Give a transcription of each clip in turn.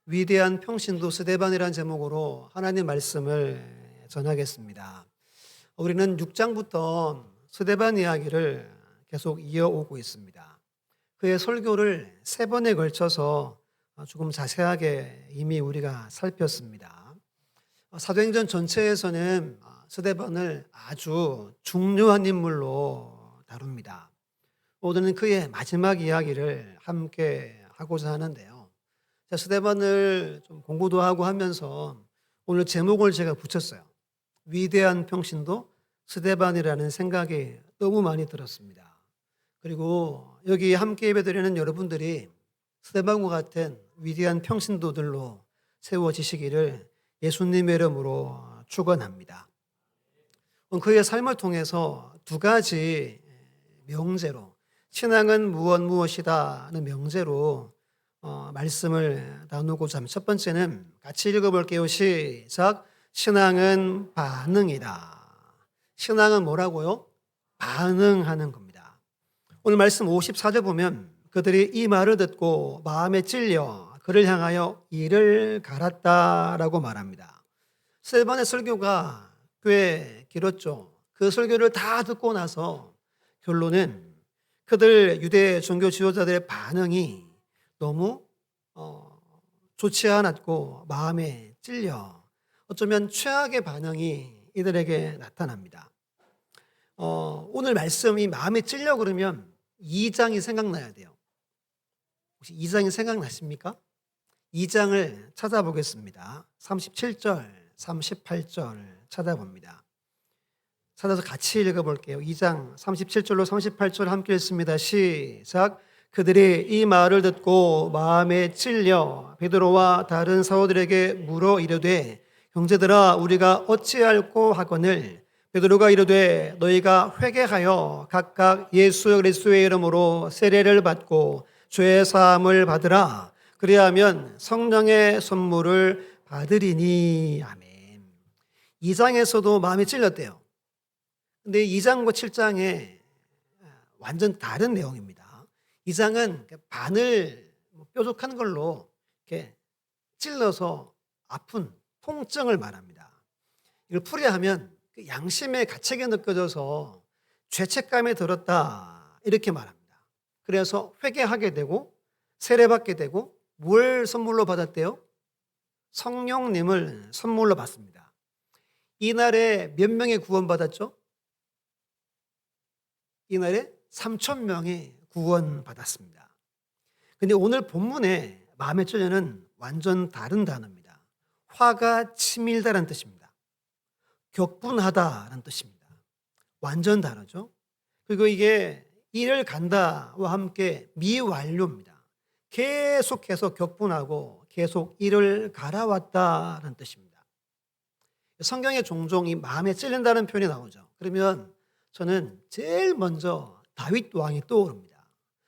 위대한 평신도 스데반이라는 제목으로 하나님 말씀을 전하겠습니다. 우리는 6장부터 스데반 이야기를 계속 이어오고 있습니다. 그의 설교를 3번에 걸쳐서 조금 자세하게 이미 우리가 살폈습니다. 사도행전 전체에서는 스데반을 아주 중요한 인물로 다룹니다. 오늘은 그의 마지막 이야기를 함께 하고자 하는데요. 스데반을 좀 공부도 하고 하면서 오늘 제목을 제가 붙였어요. 위대한 평신도 스데반이라는 생각이 너무 많이 들었습니다. 그리고 여기 함께 예배드리는 여러분들이 스데반과 같은 위대한 평신도들로 세워지시기를 예수님의 이름으로 축원합니다. 그의 삶을 통해서 2가지 명제로 신앙은 무엇이다는 명제로 말씀을 나누고자 합니다. 첫 번째는 같이 읽어볼게요. 시작. 신앙은 반응이다. 신앙은 뭐라고요? 반응하는 겁니다. 오늘 말씀 54절 보면 그들이 이 말을 듣고 마음에 찔려 그를 향하여 이를 갈았다라고 말합니다. 스데반의 설교가 꽤 길었죠. 그 설교를 다 듣고 나서 결론은 그들 유대 종교 지도자들의 반응이 너무 좋지 않았고 마음에 찔려 어쩌면 최악의 반응이 이들에게 나타납니다. 오늘 말씀이 마음에 찔려 그러면 2장이 생각나야 돼요. 혹시 2장이 생각나십니까? 2장을 찾아보겠습니다. 37절, 38절 찾아봅니다. 찾아서 같이 읽어볼게요. 2장 37절로 38절 함께 읽습니다. 시작. 그들이 이 말을 듣고 마음에 찔려 베드로와 다른 사도들에게 물어 이르되 형제들아 우리가 어찌할꼬 하거늘 베드로가 이르되 너희가 회개하여 각각 예수 그리스도의 이름으로 세례를 받고 죄 사함을 받으라. 그리하면 성령의 선물을 받으리니. 아멘. 2장에서도 마음에 찔렸대요. 근데 2장과 7장에 완전 다른 내용입니다. 2장은 바늘 뾰족한 걸로 이렇게 찔러서 아픈 통증을 말합니다. 이걸 풀이하면 양심의 가책이 느껴져서 죄책감이 들었다 이렇게 말합니다. 그래서 회개하게 되고 세례받게 되고 뭘 선물로 받았대요? 성령님을 선물로 받습니다. 이날에 몇 명이 구원받았죠? 이날에 3,000명이 구원받았습니다. 근데 오늘 본문에 마음에 찔려는 완전 다른 단어입니다. 화가 치밀다라는 뜻입니다. 격분하다라는 뜻입니다. 완전 다르죠? 그리고 이게 이를 간다와 함께 미완료입니다. 계속해서 격분하고 계속 이를 갈아왔다라는 뜻입니다. 성경에 종종 이 마음에 찔린다는 표현이 나오죠. 그러면 저는 제일 먼저 다윗 왕이 떠오릅니다.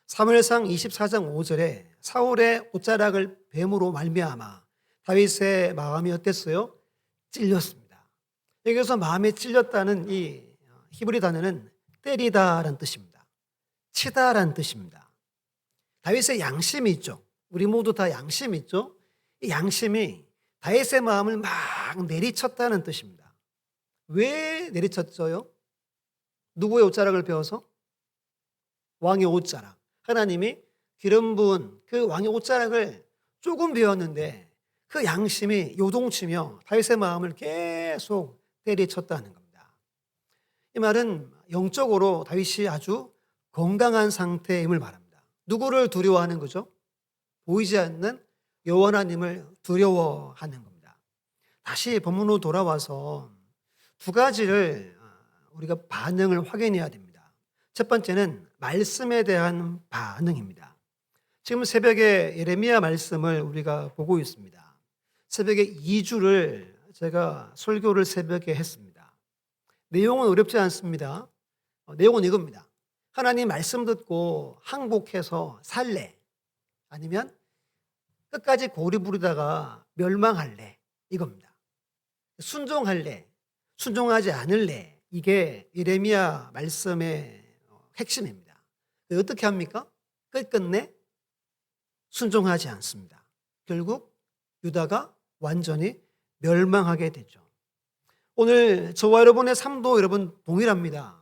사무엘상 24장 5절에 사울의 옷자락을 뱀으로 말미암아 다윗의 마음이 어땠어요? 찔렸습니다. 여기서 마음에 찔렸다는 이 히브리 단어는 때리다라는 뜻입니다. 치다라는 뜻입니다. 다윗의 양심이 있죠. 우리 모두 다 양심이 있죠. 이 양심이 다윗의 마음을 막 내리쳤다는 뜻입니다. 왜 내리쳤어요? 누구의 옷자락을 베어서? 왕의 옷자락. 하나님이 기름 부은 그 왕의 옷자락을 조금 베었는데 그 양심이 요동치며 다윗의 마음을 계속 때리쳤다는 겁니다. 이 말은 영적으로 다윗이 아주 건강한 상태임을 말합니다. 누구를 두려워하는 거죠? 보이지 않는 여호와 하나님을 두려워하는 겁니다. 다시 본문으로 돌아와서 2가지를 우리가 반응을 확인해야 됩니다. 첫 번째는 말씀에 대한 반응입니다. 지금 새벽에 예레미야 말씀을 우리가 보고 있습니다. 새벽에 2주를 제가 설교를 새벽에 했습니다. 내용은 어렵지 않습니다. 내용은 이겁니다. 하나님 말씀 듣고 항복해서 살래? 아니면 끝까지 고리 부르다가 멸망할래? 이겁니다. 순종할래? 순종하지 않을래? 이게 예레미야 말씀의 핵심입니다. 어떻게 합니까? 끝끝내 순종하지 않습니다. 결국 유다가 완전히 멸망하게 되죠. 오늘 저와 여러분의 삶도 여러분 동일합니다.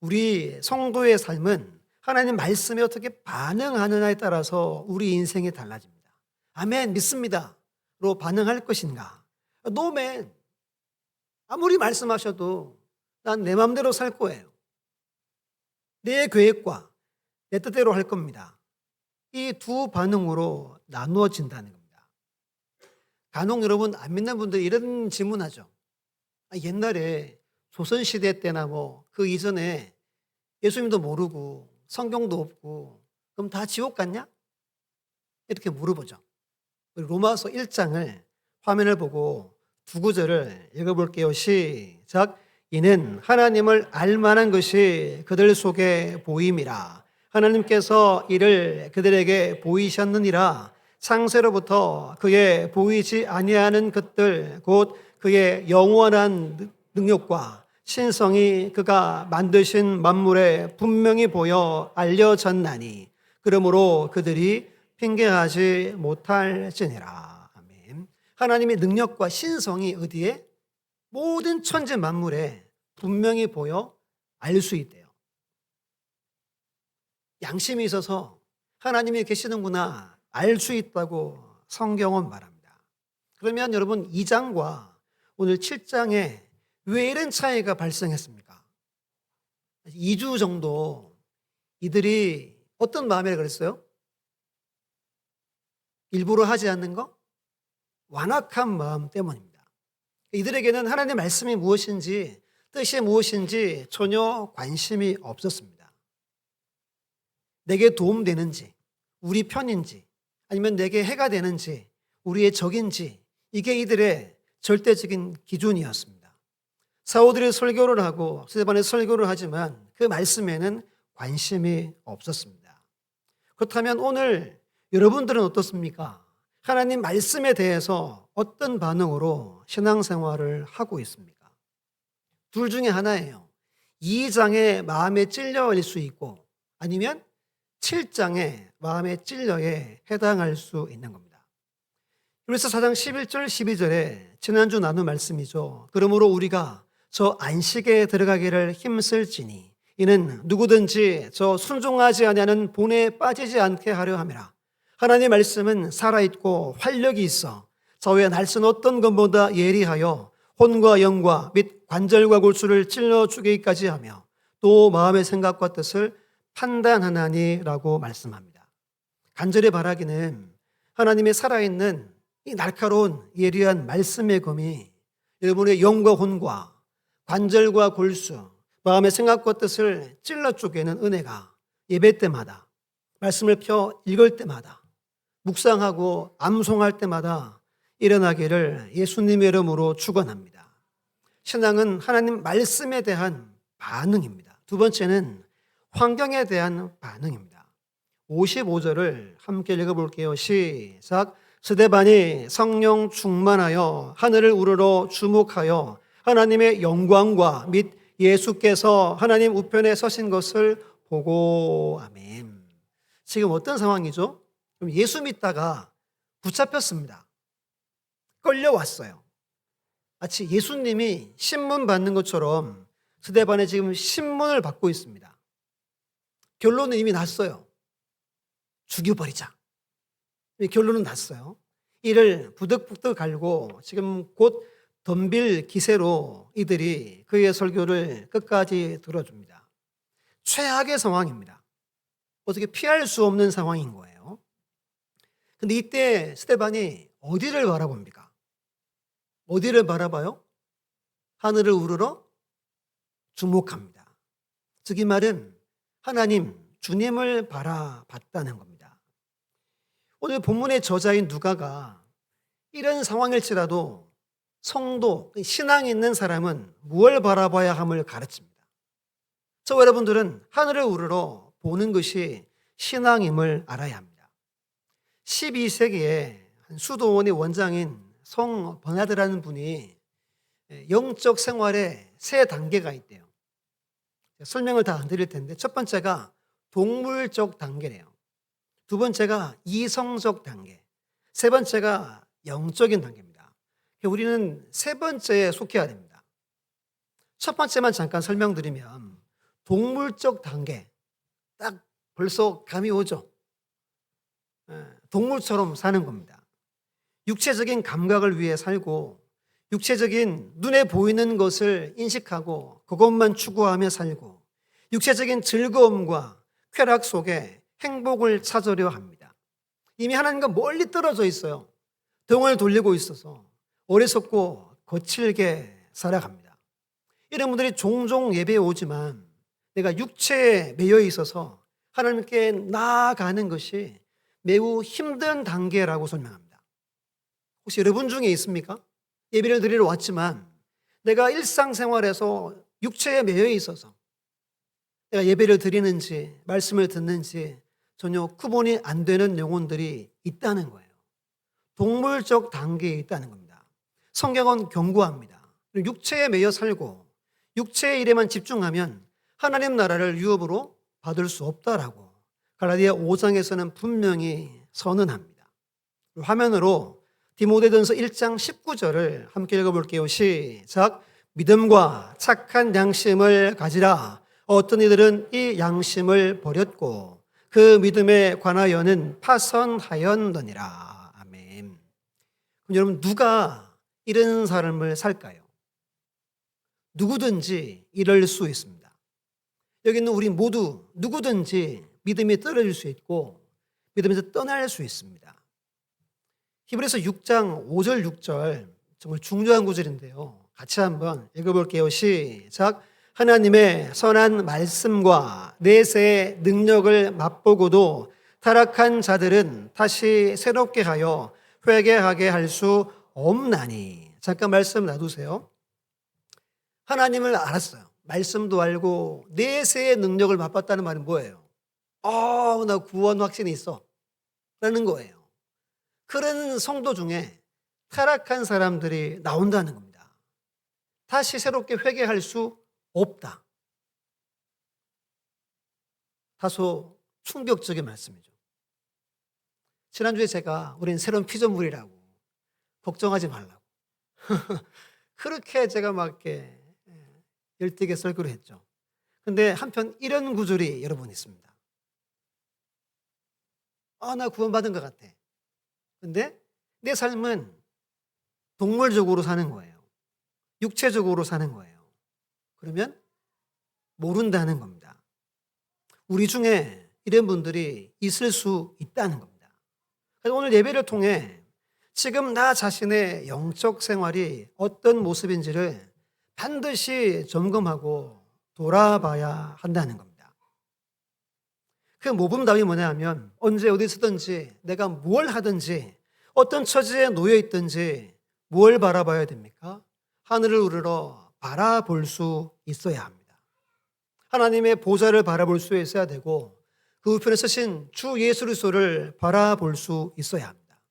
우리 성도의 삶은 하나님 말씀에 어떻게 반응하느냐에 따라서 우리 인생이 달라집니다. 아멘, 믿습니다. 로 반응할 것인가? 노맨. 아무리 말씀하셔도 난 내 마음대로 살 거예요. 내 계획과 내 뜻대로 할 겁니다. 이 두 반응으로 나누어진다는 겁니다. 간혹 여러분 안 믿는 분들이 이런 질문하죠. 옛날에 조선시대 때나 그 이전에 예수님도 모르고 성경도 없고 그럼 다 지옥 갔냐? 이렇게 물어보죠. 로마서 1장을 화면을 보고 두 구절을 읽어볼게요. 시작. 이는 하나님을 알만한 것이 그들 속에 보임이라. 하나님께서 이를 그들에게 보이셨느니라. 창세로부터 그의 보이지 아니하는 것들 곧 그의 영원한 능력과 신성이 그가 만드신 만물에 분명히 보여 알려졌나니 그러므로 그들이 핑계하지 못할지니라. 아멘. 하나님의 능력과 신성이 어디에? 모든 천지 만물에 분명히 보여 알 수 있대요. 양심이 있어서 하나님이 계시는구나 알 수 있다고 성경은 말합니다. 그러면 여러분 2장과 오늘 7장에 왜 이런 차이가 발생했습니까? 2주 정도 이들이 어떤 마음에 그랬어요? 일부러 하지 않는 거? 완악한 마음 때문입니다. 이들에게는 하나님의 말씀이 무엇인지 뜻이 무엇인지 전혀 관심이 없었습니다. 내게 도움되는지 우리 편인지 아니면 내게 해가 되는지 우리의 적인지 이게 이들의 절대적인 기준이었습니다. 사도들이 설교를 하고 스데반의 설교를 하지만 그 말씀에는 관심이 없었습니다. 그렇다면 오늘 여러분들은 어떻습니까? 하나님 말씀에 대해서 어떤 반응으로 신앙생활을 하고 있습니까? 둘 중에 하나예요. 2장의 마음에 찔려일 수 있고 아니면 7장의 마음에 찔려에 해당할 수 있는 겁니다. 그래서 4장 11절 12절에 지난주 나눈 말씀이죠. 그러므로 우리가 저 안식에 들어가기를 힘쓸지니 이는 누구든지 저 순종하지 아니하는 본에 빠지지 않게 하려 함이라. 하나님의 말씀은 살아있고 활력이 있어 저의 날선 어떤 것보다 예리하여 혼과 영과 및 관절과 골수를 찔러 죽이기까지 하며 또 마음의 생각과 뜻을 판단하나니라고 말씀합니다. 간절히 바라기는 하나님의 살아있는 이 날카로운 예리한 말씀의 검이 여러분의 영과 혼과 관절과 골수, 마음의 생각과 뜻을 찔러 쪼개는 은혜가 예배 때마다 말씀을 펴 읽을 때마다 묵상하고 암송할 때마다 일어나기를 예수님의 이름으로 축원합니다. 신앙은 하나님 말씀에 대한 반응입니다. 두 번째는 환경에 대한 반응입니다. 55절을 함께 읽어볼게요. 시작. 스데반이 성령 충만하여 하늘을 우러러 주목하여 하나님의 영광과 및 예수께서 하나님 우편에 서신 것을 보고 아멘. 지금 어떤 상황이죠? 예수 믿다가 붙잡혔습니다. 끌려왔어요. 마치 예수님이 신문 받는 것처럼 스데반이 지금 신문을 받고 있습니다. 결론은 이미 났어요. 죽여버리자. 결론은 났어요. 이를 부득부득 갈고 지금 곧 덤빌 기세로 이들이 그의 설교를 끝까지 들어줍니다. 최악의 상황입니다. 어떻게 피할 수 없는 상황인 거예요. 근데 이때 스데반이 어디를 바라봅니까? 어디를 바라봐요? 하늘을 우러러 주목합니다. 즉 이 말은 하나님, 주님을 바라봤다는 겁니다. 오늘 본문의 저자인 누가가 이런 상황일지라도 성도, 신앙 있는 사람은 무엇을 바라봐야 함을 가르칩니다. 저와 여러분들은 하늘을 우러러 보는 것이 신앙임을 알아야 합니다. 12세기에 한 수도원의 원장인 성 버나드라는 분이 영적 생활에 세 단계가 있대요. 설명을 다 안 드릴 텐데 첫 번째가 동물적 단계래요. 두 번째가 이성적 단계, 세 번째가 영적인 단계입니다. 우리는 세 번째에 속해야 됩니다. 첫 번째만 잠깐 설명드리면 동물적 단계, 딱 벌써 감이 오죠. 동물처럼 사는 겁니다. 육체적인 감각을 위해 살고 육체적인 눈에 보이는 것을 인식하고 그것만 추구하며 살고 육체적인 즐거움과 쾌락 속에 행복을 찾으려 합니다. 이미 하나님과 멀리 떨어져 있어요. 등을 돌리고 있어서 어리석고 거칠게 살아갑니다. 이런 분들이 종종 예배에 오지만 내가 육체에 매여 있어서 하나님께 나아가는 것이 매우 힘든 단계라고 설명합니다. 혹시 여러분 중에 있습니까? 예배를 드리러 왔지만 내가 일상생활에서 육체에 매여 있어서 내가 예배를 드리는지 말씀을 듣는지 전혀 구분이 안 되는 영혼들이 있다는 거예요. 동물적 단계에 있다는 겁니다. 성경은 경고합니다. 육체에 매여 살고 육체의 일에만 집중하면 하나님 나라를 유업으로 받을 수 없다라고 갈라디아 5장에서는 분명히 선언합니다. 화면으로 디모데전서 1장 19절을 함께 읽어볼게요. 시작. 믿음과 착한 양심을 가지라. 어떤 이들은 이 양심을 버렸고 그 믿음에 관하여는 파선하였느니라. 아멘. 그럼 여러분 누가 이런 삶을 살까요? 누구든지 이럴 수 있습니다. 여기 있는 우리 모두 누구든지 믿음이 떨어질 수 있고 믿음에서 떠날 수 있습니다. 히브리서 6장 5절 6절 정말 중요한 구절인데요. 같이 한번 읽어볼게요. 시작. 하나님의 선한 말씀과 내세의 능력을 맛보고도 타락한 자들은 다시 새롭게 하여 회개하게 할 수 없나니. 잠깐 말씀 놔두세요. 하나님을 알았어요. 말씀도 알고 내세의 능력을 맛봤다는 말은 뭐예요? 나 구원 확신이 있어 라는 거예요. 그런 성도 중에 타락한 사람들이 나온다는 겁니다. 다시 새롭게 회개할 수 없다. 다소 충격적인 말씀이죠. 지난주에 제가 우린 새로운 피조물이라고 걱정하지 말라고 그렇게 제가 막 이렇게 열띠게 설교를 했죠. 근데 한편 이런 구절이 여러분 있습니다. 나 구원받은 것 같아. 근데 내 삶은 동물적으로 사는 거예요. 육체적으로 사는 거예요. 그러면 모른다는 겁니다. 우리 중에 이런 분들이 있을 수 있다는 겁니다. 그래서 오늘 예배를 통해 지금 나 자신의 영적 생활이 어떤 모습인지를 반드시 점검하고 돌아봐야 한다는 겁니다. 그 모범답이 뭐냐 하면 언제 어디서든지 내가 뭘 하든지 어떤 처지에 놓여 있든지 뭘 바라봐야 됩니까? 하늘을 우러러 바라볼 수 있어야 합니다. 하나님의 보좌를 바라볼 수 있어야 되고 그 우편에 서신 주 예수 그리스도를 바라볼 수 있어야 합니다.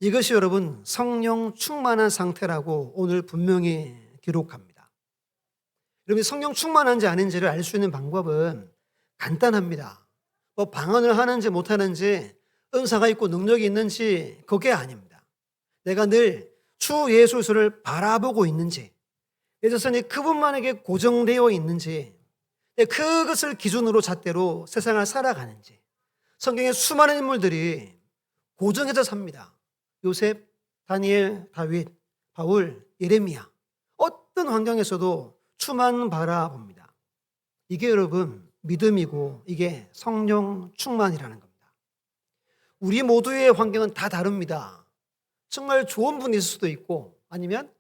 이것이 여러분 성령 충만한 상태라고 오늘 분명히 기록합니다. 여러분 성령 충만한지 아닌지를 알 수 있는 방법은 간단합니다. 방언을 하는지 못하는지 은사가 있고 능력이 있는지 그게 아닙니다. 내가 늘 주 예수 그리스도를 바라보고 있는지 내 자신이 그분만에게 고정되어 있는지 그것을 기준으로 잣대로 세상을 살아가는지 성경의 수많은 인물들이 고정해서 삽니다. 요셉, 다니엘, 다윗, 바울, 예레미야 어떤 환경에서도 주만 바라봅니다. 이게 여러분 믿음이고 이게 성령 충만이라는 겁니다. 우리 모두의 환경은 다 다릅니다. 정말 좋은 분이 있을 수도 있고 아니면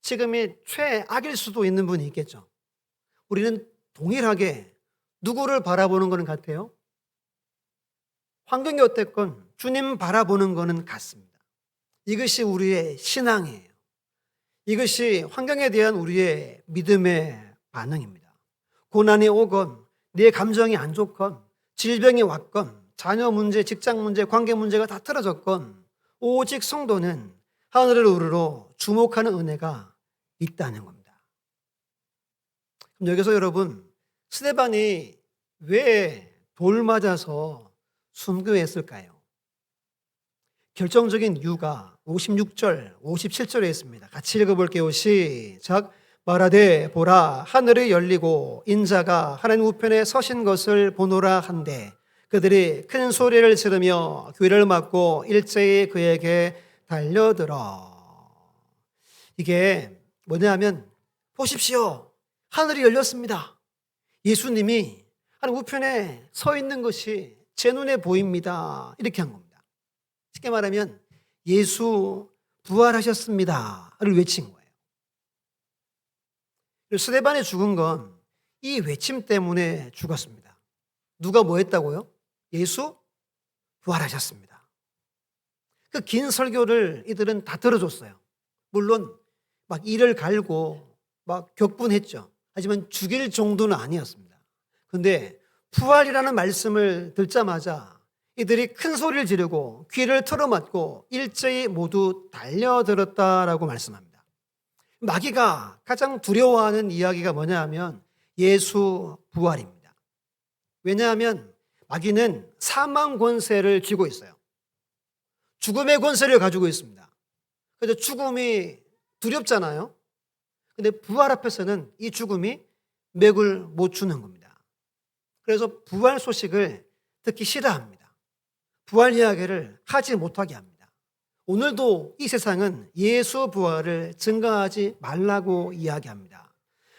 지금이 최악일 수도 있는 분이 있겠죠. 우리는 동일하게 누구를 바라보는 것은 같아요? 환경이 어땠건 주님 바라보는 것은 같습니다. 이것이 우리의 신앙이에요. 이것이 환경에 대한 우리의 믿음의 반응입니다. 고난이 오건 내 감정이 안 좋건 질병이 왔건 자녀 문제, 직장 문제, 관계 문제가 다 틀어졌건 오직 성도는 하늘을 우러러 주목하는 은혜가 있다는 겁니다. 그럼 여기서 여러분 스데반이 왜 돌 맞아서 순교했을까요? 결정적인 이유가 56절, 57절에 있습니다. 같이 읽어볼게요. 시작. 말하되 보라 하늘이 열리고 인자가 하나님 우편에 서신 것을 보노라 한데 그들이 큰 소리를 지르며 귀를 막고 일제히 그에게 달려들어. 이게 뭐냐면 보십시오. 하늘이 열렸습니다. 예수님이 하나님 우편에 서 있는 것이 제 눈에 보입니다. 이렇게 한 겁니다. 쉽게 말하면 예수 부활하셨습니다를 외친 거예요. 스데반이 죽은 건 이 외침 때문에 죽었습니다. 누가 뭐 했다고요? 예수 부활하셨습니다. 그 긴 설교를 이들은 다 들어줬어요. 물론 막 이를 갈고 막 격분했죠. 하지만 죽일 정도는 아니었습니다. 그런데 부활이라는 말씀을 듣자마자 이들이 큰 소리를 지르고 귀를 틀어막고 일제히 모두 달려들었다라고 말씀합니다. 마귀가 가장 두려워하는 이야기가 뭐냐 하면 예수 부활입니다. 왜냐하면 마귀는 사망 권세를 쥐고 있어요. 죽음의 권세를 가지고 있습니다. 그래서 죽음이 두렵잖아요. 근데 부활 앞에서는 이 죽음이 맥을 못 추는 겁니다. 그래서 부활 소식을 듣기 싫어합니다. 부활 이야기를 하지 못하게 합니다. 오늘도 이 세상은 예수 부활을 증거하지 말라고 이야기합니다.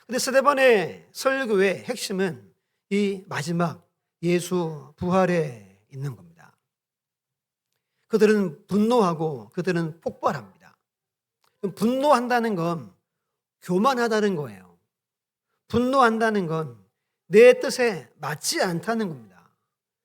그런데 스데반의 설교의 핵심은 이 마지막 예수 부활에 있는 겁니다. 그들은 분노하고 그들은 폭발합니다. 분노한다는 건 교만하다는 거예요. 분노한다는 건 내 뜻에 맞지 않다는 겁니다.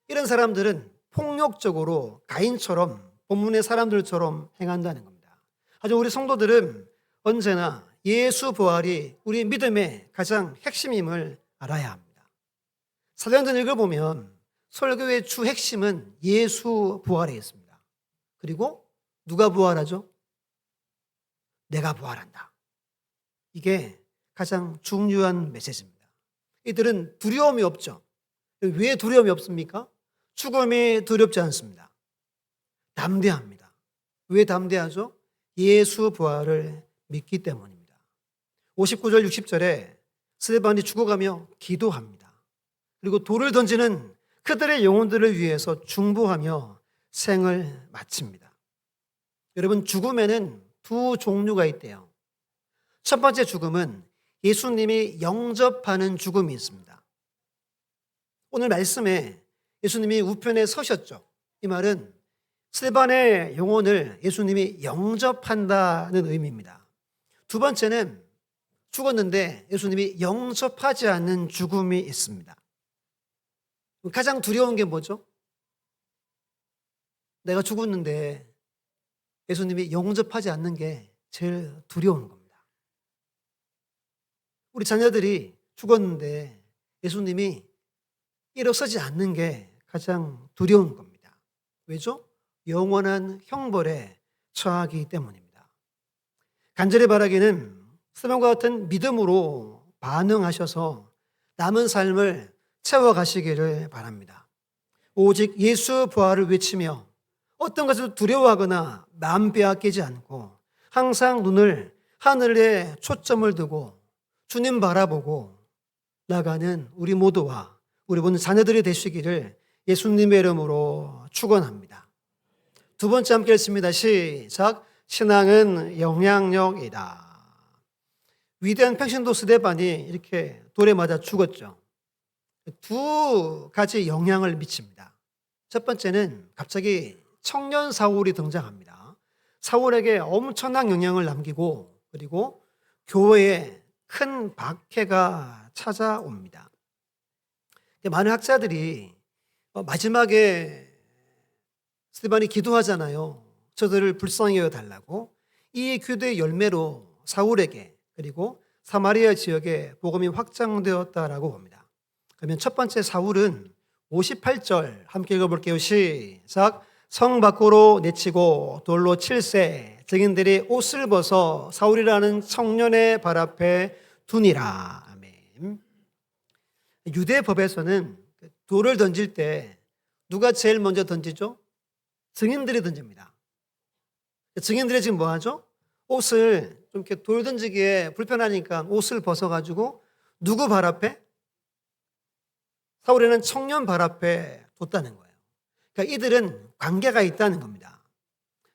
이런 사람들은 폭력적으로 가인처럼 본문의 사람들처럼 행한다는 겁니다. 하지만 우리 성도들은 언제나 예수 부활이 우리 믿음의 가장 핵심임을 알아야 합니다. 사도행전 읽어보면 설교의 주 핵심은 예수 부활에 있습니다. 그리고 누가 부활하죠? 내가 부활한다. 이게 가장 중요한 메시지입니다. 이들은 두려움이 없죠. 왜 두려움이 없습니까? 죽음이 두렵지 않습니다. 담대합니다. 왜 담대하죠? 예수 부활을 믿기 때문입니다. 59절 60절에 스데반이 죽어가며 기도합니다. 그리고 돌을 던지는 그들의 영혼들을 위해서 중보하며 생을 마칩니다. 여러분, 죽음에는 두 종류가 있대요. 첫 번째 죽음은 예수님이 영접하는 죽음이 있습니다. 오늘 말씀에 예수님이 우편에 서셨죠. 이 말은 스데반의 영혼을 예수님이 영접한다는 의미입니다. 두 번째는 죽었는데 예수님이 영접하지 않는 죽음이 있습니다. 가장 두려운 게 뭐죠? 내가 죽었는데 예수님이 영접하지 않는 게 제일 두려운 겁니다. 우리 자녀들이 죽었는데 예수님이 일어서지 않는 게 가장 두려운 겁니다. 왜죠? 영원한 형벌에 처하기 때문입니다. 간절히 바라기는 스데반과 같은 믿음으로 반응하셔서 남은 삶을 채워가시기를 바랍니다. 오직 예수 부활을 외치며 어떤 것을 두려워하거나 마음 빼앗기지 않고 항상 눈을 하늘에 초점을 두고 주님 바라보고 나가는 우리 모두와 우리 모든 자녀들이 되시기를 예수님의 이름으로 축원합니다. 두 번째 함께 읽습니다. 시작. 신앙은 영향력이다. 위대한 평신도 스데반이 이렇게 돌에 맞아 죽었죠. 두 가지 영향을 미칩니다. 첫 번째는 갑자기 청년 사울이 등장합니다. 사울에게 엄청난 영향을 남기고 그리고 교회에 큰 박해가 찾아옵니다. 많은 학자들이 마지막에 스데반이 기도하잖아요. 저들을 불쌍히 여겨달라고. 이 기도의 열매로 사울에게 그리고 사마리아 지역에 복음이 확장되었다라고 봅니다. 그러면 첫 번째 사울은 58절 함께 읽어볼게요. 시작. 성 밖으로 내치고 돌로 칠세 증인들이 옷을 벗어 사울이라는 청년의 발 앞에 두니라. 아멘. 유대 법에서는 돌을 던질 때 누가 제일 먼저 던지죠? 증인들이 던집니다. 증인들이 지금 뭐 하죠? 옷을 좀 이렇게 돌 던지기에 불편하니까 옷을 벗어가지고 누구 발 앞에? 사울이라는 청년 발 앞에 뒀다는 거예요. 그러니까 이들은 관계가 있다는 겁니다.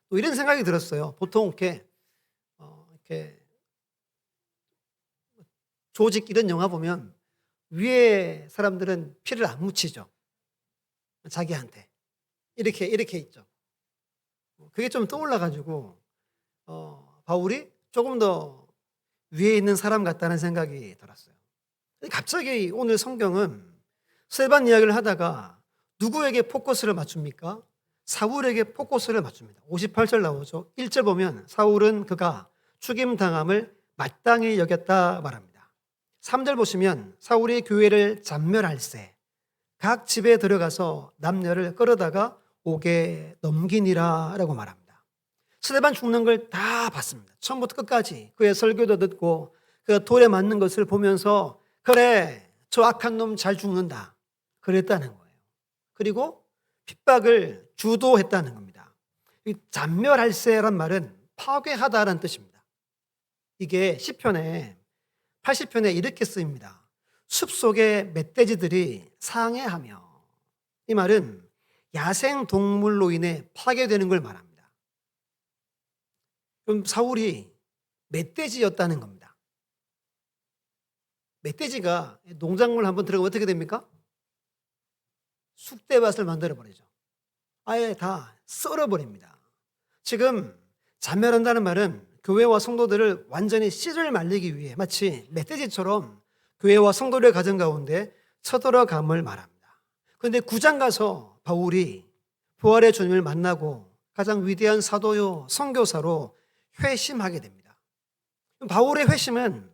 또 이런 생각이 들었어요. 보통 이렇게 조직 이런 영화 보면 위에 사람들은 피를 안 묻히죠. 자기한테. 이렇게 있죠. 그게 좀 떠올라가지고, 바울이 조금 더 위에 있는 사람 같다는 생각이 들었어요. 갑자기 오늘 성경은 스데반 이야기를 하다가 누구에게 포커스를 맞춥니까? 사울에게 포커스를 맞춥니다. 58절 나오죠. 1절 보면 사울은 그가 죽임당함을 마땅히 여겼다 말합니다. 3절 보시면 사울이 교회를 잔멸할세 각 집에 들어가서 남녀를 끌어다가 옥에 넘기니라 라고 말합니다. 스데반 죽는 걸 다 봤습니다. 처음부터 끝까지 그의 설교도 듣고 그 돌에 맞는 것을 보면서 그래 저 악한 놈 잘 죽는다 그랬다는 거예요. 그리고 핍박을 주도했다는 겁니다. 이 잔멸할세란 말은 파괴하다라는 뜻입니다. 이게 시편에 80편에 이렇게 쓰입니다. 숲속의 멧돼지들이 상해하며, 이 말은 야생 동물로 인해 파괴되는 걸 말합니다. 그럼 사울이 멧돼지였다는 겁니다. 멧돼지가 농작물 한번 들어가면 어떻게 됩니까? 쑥대밭을 만들어버리죠. 아예 다 썰어버립니다. 지금 잔멸한다는 말은 교회와 성도들을 완전히 씨를 말리기 위해 마치 멧돼지처럼 교회와 성도들의 가정 가운데 쳐들어감을 말합니다. 그런데 9장 가서 바울이 부활의 주님을 만나고 가장 위대한 사도요 선교사로 회심하게 됩니다. 바울의 회심은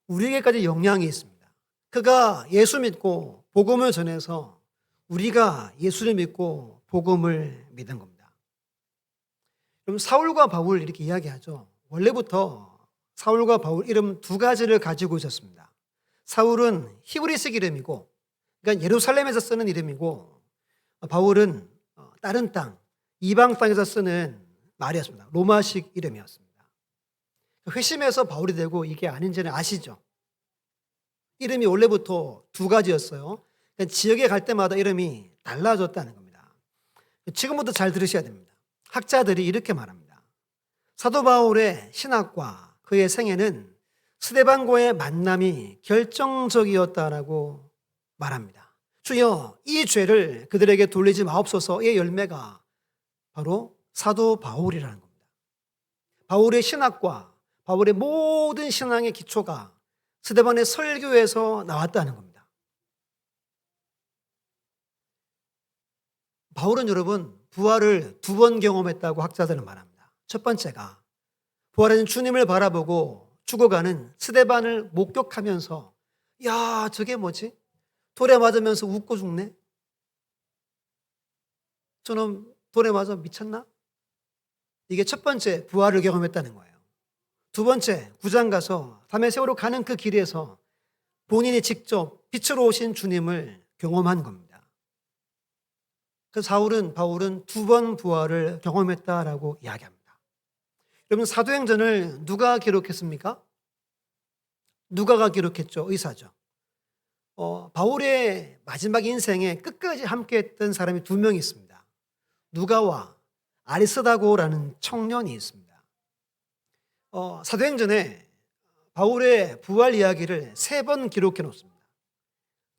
우리에게까지 영향이 있습니다. 그가 예수 믿고 복음을 전해서 우리가 예수를 믿고 복음을 믿은 겁니다. 그럼 사울과 바울 이렇게 이야기하죠. 원래부터 사울과 바울 이름 두 가지를 가지고 있었습니다. 사울은 히브리식 이름이고, 그러니까 예루살렘에서 쓰는 이름이고, 바울은 다른 땅, 이방 땅에서 쓰는 말이었습니다. 로마식 이름이었습니다. 회심해서 바울이 되고 이게 아닌지는 아시죠? 이름이 원래부터 두 가지였어요. 그러니까 지역에 갈 때마다 이름이 달라졌다는 겁니다. 지금부터 잘 들으셔야 됩니다. 학자들이 이렇게 말합니다. 사도 바울의 신학과 그의 생애는 스데반과의 만남이 결정적이었다라고 말합니다. 주여 이 죄를 그들에게 돌리지 마옵소서의 열매가 바로 사도 바울이라는 겁니다. 바울의 신학과 바울의 모든 신앙의 기초가 스데반의 설교에서 나왔다는 겁니다. 바울은 여러분 부활을 두 번 경험했다고 학자들은 말합니다. 첫 번째가 부활하는 주님을 바라보고 죽어가는 스데반을 목격하면서 야 저게 뭐지? 돌에 맞으면서 웃고 죽네? 저놈 돌에 맞아 미쳤나? 이게 첫 번째 부활을 경험했다는 거예요. 두 번째 9장 가서 다메섹으로 가는 그 길에서 본인이 직접 빛으로 오신 주님을 경험한 겁니다. 그래서 바울은 두 번 부활을 경험했다라고 이야기합니다. 여러분 사도행전을 누가 기록했습니까? 누가가 기록했죠. 의사죠. 바울의 마지막 인생에 끝까지 함께했던 사람이 두 명이 있습니다. 누가와 아리스다고라는 청년이 있습니다. 사도행전에 바울의 부활 이야기를 3번 기록해 놓습니다.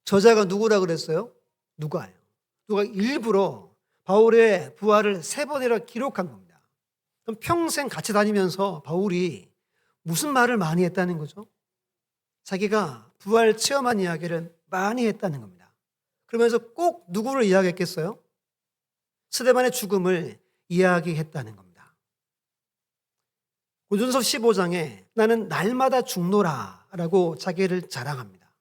저자가 누구라 그랬어요? 누가예요. 누가 일부러 바울의 부활을 3번이나 기록한 겁니다. 그럼 평생 같이 다니면서 바울이 무슨 말을 많이 했다는 거죠? 자기가 부활 체험한 이야기를 많이 했다는 겁니다. 그러면서 꼭 누구를 이야기했겠어요? 스데반의 죽음을 이야기했다는 겁니다. 고린도전서 15장에 나는 날마다 죽노라 라고 자기를 자랑합니다.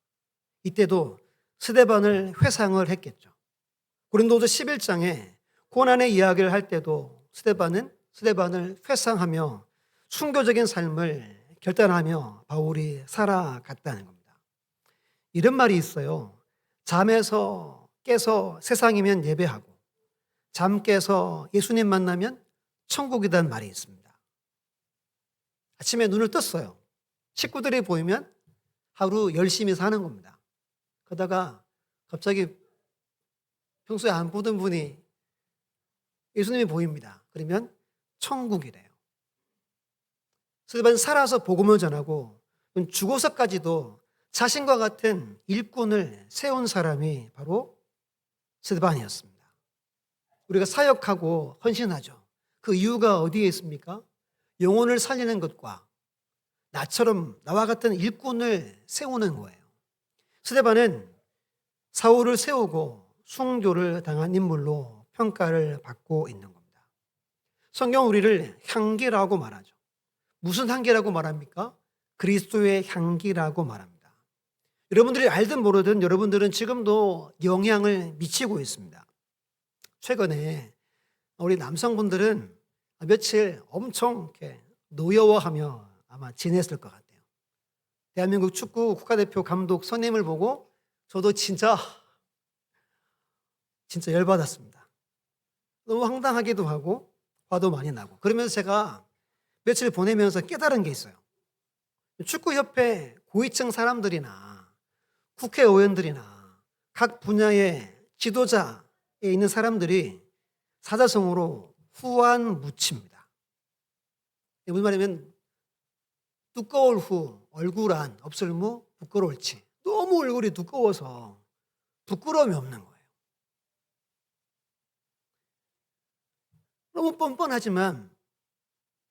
이때도 스데반을 회상을 했겠죠. 고린도전서 11장에 고난의 이야기를 할 때도 스데반을 회상하며 순교적인 삶을 결단하며 바울이 살아갔다는 겁니다. 이런 말이 있어요. 잠에서 깨서 세상이면 예배하고 잠 깨서 예수님 만나면 천국이란 말이 있습니다. 아침에 눈을 떴어요. 식구들이 보이면 하루 열심히 사는 겁니다. 그러다가 갑자기 평소에 안 보던 분이 예수님이 보입니다. 그러면 천국이래요. 스데반 살아서 복음을 전하고 죽어서까지도 자신과 같은 일꾼을 세운 사람이 바로 스데반이었습니다. 우리가 사역하고 헌신하죠. 그 이유가 어디에 있습니까? 영혼을 살리는 것과 나와 같은 일꾼을 세우는 거예요. 스데반은 사울을 세우고 순교를 당한 인물로 평가를 받고 있는 겁니다. 성경 우리를 향기라고 말하죠. 무슨 향기라고 말합니까? 그리스도의 향기라고 말합니다. 여러분들이 알든 모르든 여러분들은 지금도 영향을 미치고 있습니다. 최근에 우리 남성분들은 며칠 엄청 이렇게 노여워하며 아마 지냈을 것 같아요. 대한민국 축구 국가대표 감독 선임을 보고 저도 진짜 열받았습니다. 너무 황당하기도 하고 화도 많이 나고. 그러면서 제가 며칠 보내면서 깨달은 게 있어요. 축구협회 고위층 사람들이나 국회의원들이나 각 분야의 지도자에 있는 사람들이 사자성어로 후안무치입니다. 무슨 말이냐면 두꺼울 후, 얼굴안, 없을무, 부끄러울치. 너무 얼굴이 두꺼워서 부끄러움이 없는 거예요. 너무 뻔뻔하지만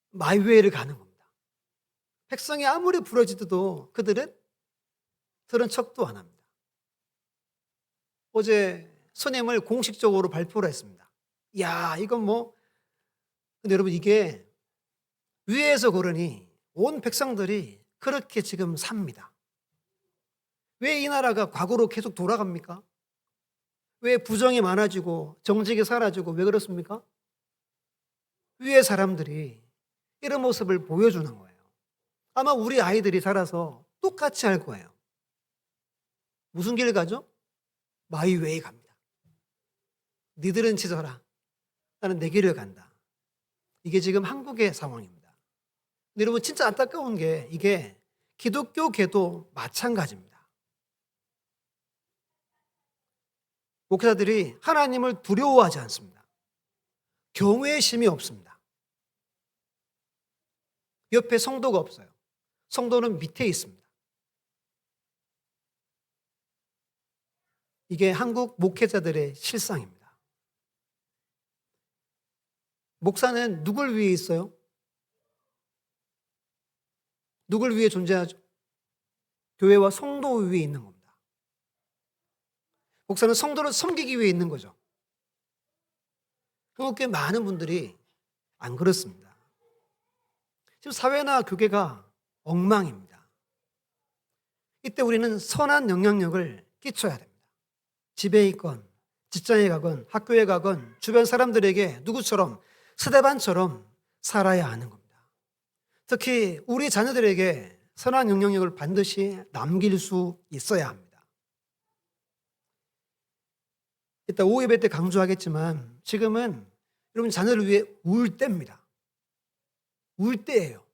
마이웨이를 가는 겁니다. 백성이 아무리 부러지도 그들은 들은 척도 안 합니다. 어제 선임을 공식적으로 발표를 했습니다. 이야, 이건 근데 여러분 이게 위에서 그러니 온 백성들이 그렇게 지금 삽니다. 왜 이 나라가 과거로 계속 돌아갑니까? 왜 부정이 많아지고 정직이 사라지고 왜 그렇습니까? 위에 사람들이 이런 모습을 보여주는 거예요. 아마 우리 아이들이 자라서 똑같이 할 거예요. 무슨 길 가죠? 마이웨이 갑니다. 니들은 치서라. 나는 내 길을 간다. 이게 지금 한국의 상황입니다. 근데 여러분 진짜 안타까운 게 이게 기독교계도 마찬가지입니다. 목회자들이 하나님을 두려워하지 않습니다. 경외심이 없습니다. 옆에 성도가 없어요. 성도는 밑에 있습니다. 이게 한국 목회자들의 실상입니다. 목사는 누굴 위해 있어요? 누굴 위해 존재하죠? 교회와 성도 위에 있는 겁니다. 목사는 성도를 섬기기 위해 있는 거죠. 한국교회 많은 분들이 안 그렇습니다. 지금 사회나 교계가 엉망입니다. 이때 우리는 선한 영향력을 끼쳐야 됩니다. 집에 있건 직장에 가건 학교에 가건 주변 사람들에게 누구처럼 스데반처럼 살아야 하는 겁니다. 특히 우리 자녀들에게 선한 영향력을 반드시 남길 수 있어야 합니다. 이따 오후 예배 때 강조하겠지만 지금은 여러분 자녀를 위해 울 때입니다. 울 때예요.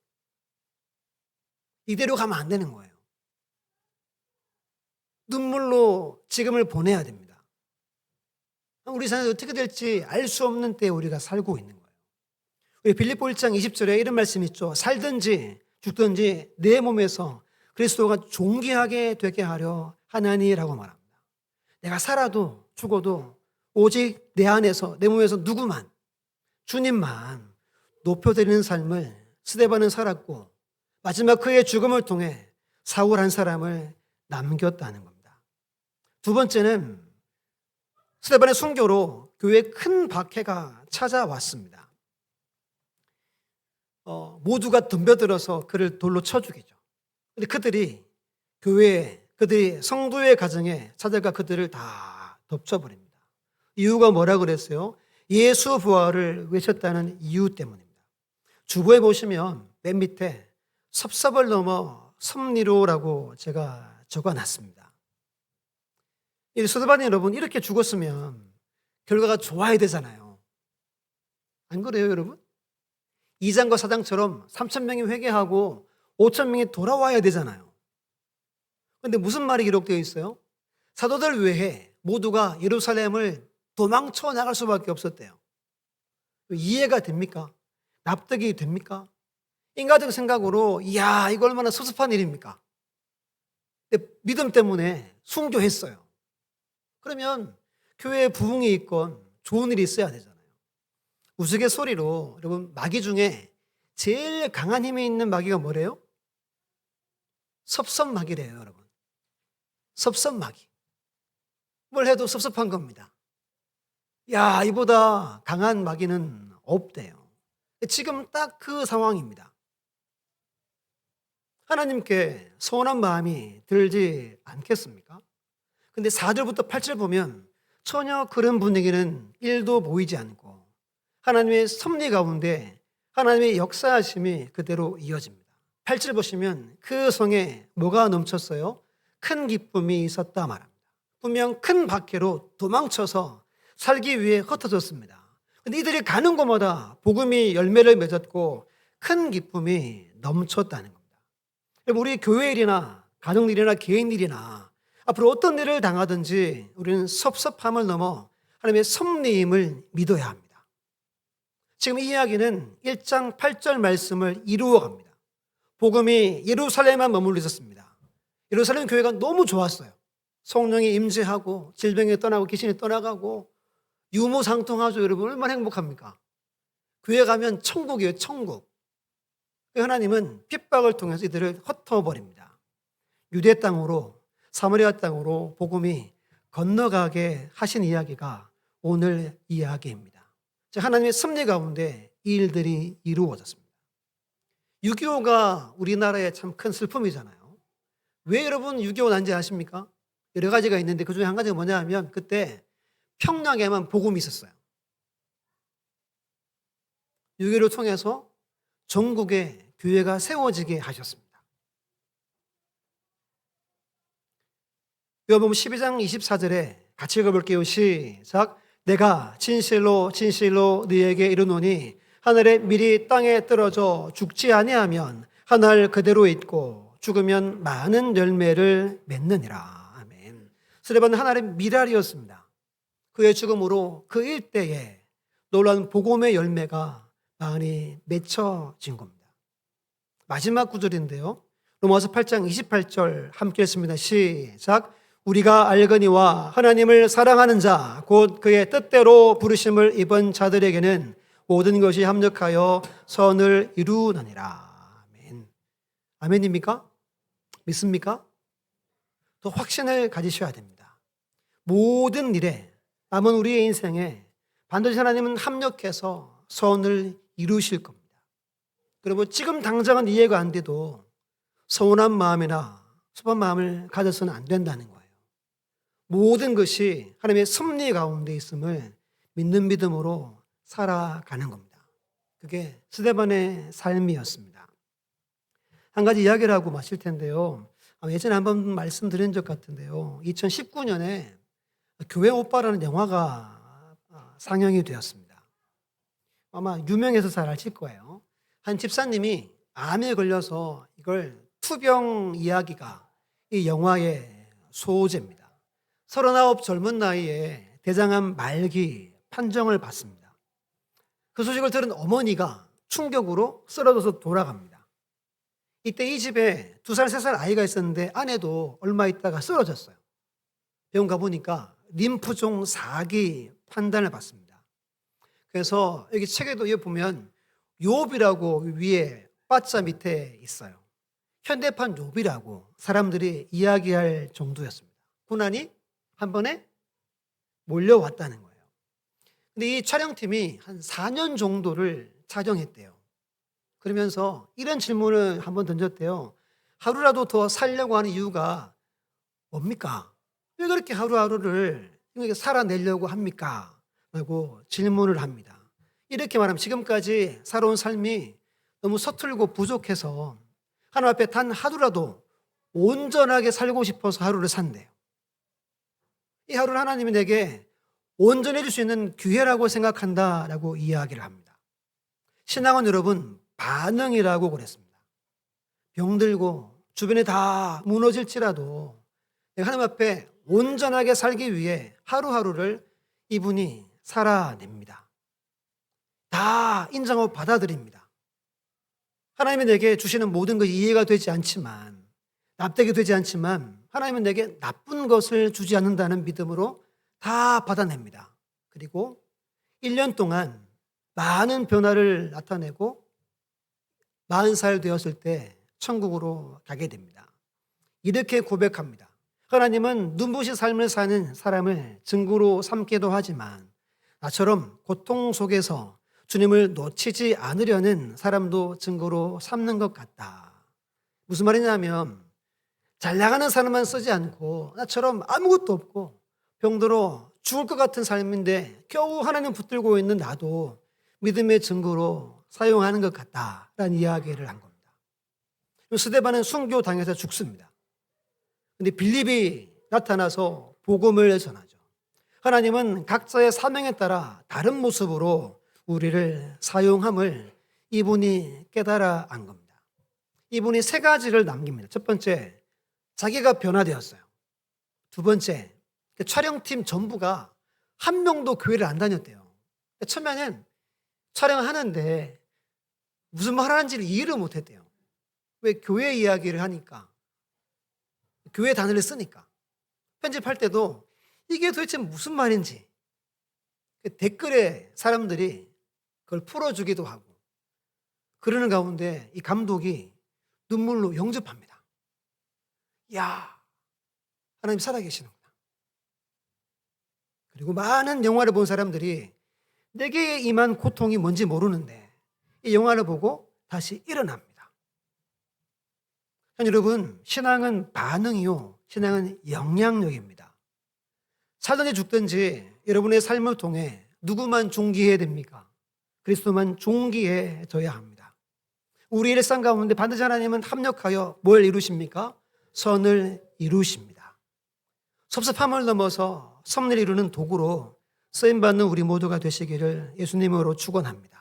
이대로 가면 안 되는 거예요. 눈물로 지금을 보내야 됩니다. 우리 자녀들 어떻게 될지 알 수 없는 때에 우리가 살고 있는 거예요. 우리 빌립보 1장 20절에 이런 말씀이 있죠. 살든지 죽든지 내 몸에서 그리스도가 존귀하게 되게 하려 하나니라고 말합니다. 내가 살아도 죽어도 오직 내 안에서 내 몸에서 누구만 주님만 높여드리는 삶을 스데반은 살았고 마지막 그의 죽음을 통해 사울 한 사람을 남겼다는 겁니다. 두 번째는 스데반의 순교로 교회에 큰 박해가 찾아왔습니다. 모두가 덤벼들어서 그를 돌로 쳐 죽이죠. 근데 그들이 성도의 가정에 찾아가 그들을 다 덮쳐버립니다. 이유가 뭐라 그랬어요? 예수 부활을 외쳤다는 이유 때문입니다. 주보에 보시면 맨 밑에 섭섭을 넘어 섭리로라고 제가 적어놨습니다. 이 스데반 여러분 이렇게 죽었으면 결과가 좋아야 되잖아요. 안 그래요 여러분? 2장과 4장처럼 3천 명이 회개하고 5천 명이 돌아와야 되잖아요. 그런데 무슨 말이 기록되어 있어요? 사도들 외에 모두가 예루살렘을 도망쳐 나갈 수밖에 없었대요. 이해가 됩니까? 납득이 됩니까? 인간적 생각으로 이야 이거 얼마나 섭섭한 일입니까? 근데 믿음 때문에 순교했어요. 그러면 교회에 부흥이 있건 좋은 일이 있어야 되잖아요. 우스갯소리로 여러분 마귀 중에 제일 강한 힘이 있는 마귀가 뭐래요? 섭섭마귀래요, 여러분. 섭섭마귀. 뭘 해도 섭섭한 겁니다. 야, 이보다 강한 마귀는 없대요. 지금 딱 그 상황입니다. 하나님께 서운한 마음이 들지 않겠습니까? 근데 4절부터 8절 보면 전혀 그런 분위기는 1도 보이지 않고 하나님의 섭리 가운데 하나님의 역사하심이 그대로 이어집니다. 8절 보시면 그 성에 뭐가 넘쳤어요? 큰 기쁨이 있었다 말합니다. 분명 큰 박해로 도망쳐서 살기 위해 흩어졌습니다. 근데 이들이 가는 곳마다 복음이 열매를 맺었고 큰 기쁨이 넘쳤다는 겁니다. 우리 교회 일이나 가정 일이나 개인 일이나 앞으로 어떤 일을 당하든지 우리는 섭섭함을 넘어 하나님의 섭리임을 믿어야 합니다. 지금 이 이야기는 1장 8절 말씀을 이루어 갑니다. 복음이 예루살렘에만 머물러 있었습니다. 예루살렘 교회가 너무 좋았어요. 성령이 임재하고 질병이 떠나고 귀신이 떠나가고 유무상통하죠. 여러분 얼마나 행복합니까? 교회 가면 천국이에요. 천국. 하나님은 핍박을 통해서 이들을 흩어버립니다. 유대 땅으로 사마리아 땅으로 복음이 건너가게 하신 이야기가 오늘 이야기입니다. 하나님의 섭리 가운데 이 일들이 이루어졌습니다. 6.25가 우리나라의 참 큰 슬픔이잖아요. 왜 여러분 6.25 난지 아십니까? 여러 가지가 있는데 그 중에 한 가지가 뭐냐 하면 그때 평양에만 복음이 있었어요. 6.25를 통해서 전국에 교회가 세워지게 하셨습니다. 요한복음 12장 24절에 같이 읽어볼게요. 시작. 내가 진실로 진실로 너희에게 이르노니 하늘에 밀이 땅에 떨어져 죽지 아니하면 하늘 그대로 있고 죽으면 많은 열매를 맺느니라. 아멘. 스데반은 하나의 밀알이었습니다. 그의 죽음으로 그 일대에 놀라운 복음의 열매가 많이 맺혀진 겁니다. 마지막 구절인데요. 로마서 8장 28절 함께 했습니다. 시작. 우리가 알거니와 하나님을 사랑하는 자 곧 그의 뜻대로 부르심을 입은 자들에게는 모든 것이 합력하여 선을 이루느니라. 아멘. 아멘입니까? 믿습니까? 더 확신을 가지셔야 됩니다. 모든 일에 남은 우리의 인생에 반드시 하나님은 합력해서 선을 이루실 겁니다. 그리고 지금 당장은 이해가 안 돼도 서운한 마음이나 섭한 마음을 가져서는 안 된다는 거예요. 모든 것이 하나님의 섭리 가운데 있음을 믿는 믿음으로 살아가는 겁니다. 그게 스데반의 삶이었습니다. 한 가지 이야기를 하고 마칠 텐데요. 예전에 한번 말씀드린 적 같은데요. 2019년에 교회 오빠라는 영화가 상영이 되었습니다. 아마 유명해서 잘 아실 거예요. 한 집사님이 암에 걸려서 이걸 투병 이야기가 이 영화의 소재입니다. 39 젊은 나이에 대장암 말기 판정을 받습니다. 그 소식을 들은 어머니가 충격으로 쓰러져서 돌아갑니다. 이때 이 집에 2살, 3살 아이가 있었는데 아내도 얼마 있다가 쓰러졌어요. 병원 가보니까 림프종 4기 판단을 받습니다. 그래서 여기 책에도 여기 보면 욥이라고 위에 빠자 밑에 있어요. 현대판 욥이라고 사람들이 이야기할 정도였습니다. 고난이 한 번에 몰려왔다는 거예요. 근데 이 촬영팀이 한 4년 정도를 촬영했대요. 그러면서 이런 질문을 한번 던졌대요. 하루라도 더 살려고 하는 이유가 뭡니까? 왜 그렇게 하루하루를 살아내려고 합니까? 라고 질문을 합니다. 이렇게 말하면 지금까지 살아온 삶이 너무 서툴고 부족해서 하나님 앞에 단 하루라도 온전하게 살고 싶어서 하루를 산대요. 이 하루를 하나님이 내게 온전해질 수 있는 기회라고 생각한다라고 이야기를 합니다. 신앙은 여러분 반응이라고 그랬습니다. 병들고 주변에 다 무너질지라도 하나님 앞에 온전하게 살기 위해 하루하루를 이분이 살아냅니다. 다 인정하고 받아들입니다. 하나님이 내게 주시는 모든 것이 이해가 되지 않지만, 납득이 되지 않지만 하나님은 내게 나쁜 것을 주지 않는다는 믿음으로 다 받아냅니다. 그리고 1년 동안 많은 변화를 나타내고 40살 되었을 때 천국으로 가게 됩니다. 이렇게 고백합니다. 하나님은 눈부신 삶을 사는 사람을 증거로 삼기도 하지만 나처럼 고통 속에서 주님을 놓치지 않으려는 사람도 증거로 삼는 것 같다. 무슨 말이냐면 잘 나가는 사람만 쓰지 않고 나처럼 아무것도 없고 병들어 죽을 것 같은 삶인데 겨우 하나님 붙들고 있는 나도 믿음의 증거로 사용하는 것 같다라는 이야기를 한 겁니다. 스데반은 순교당해서 죽습니다. 근데 빌립이 나타나서 복음을 전하죠. 하나님은 각자의 사명에 따라 다른 모습으로 우리를 사용함을 이분이 깨달아 안 겁니다. 이분이 3가지를 남깁니다. 첫 번째, 자기가 변화되었어요. 두 번째, 촬영팀 전부가 한 명도 교회를 안 다녔대요. 처음에는 촬영하는데 무슨 말 하는지를 이해를 못 했대요. 왜? 교회 이야기를 하니까. 교회 단어를 쓰니까. 편집할 때도 이게 도대체 무슨 말인지 댓글에 사람들이 그걸 풀어주기도 하고 그러는 가운데 이 감독이 눈물로 영접합니다. 이야, 하나님 살아계시는구나. 그리고 많은 영화를 본 사람들이 내게 임한 고통이 뭔지 모르는데 이 영화를 보고 다시 일어납니다. 여러분, 신앙은 반응이요, 신앙은 영향력입니다. 살든지 죽든지 여러분의 삶을 통해 누구만 존귀해야 됩니까? 그리스도만 존귀해져야 합니다. 우리 일상 가운데 반드시 하나님은 합력하여 뭘 이루십니까? 선을 이루십니다. 섭섭함을 넘어서 섭리를 이루는 도구로 쓰임받는 우리 모두가 되시기를 예수님으로 축원합니다.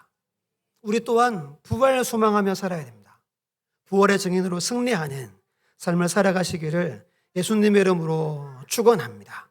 우리 또한 부활을 소망하며 살아야 됩니다. 부활의 증인으로 승리하는 삶을 살아가시기를 예수님의 이름으로 축원합니다.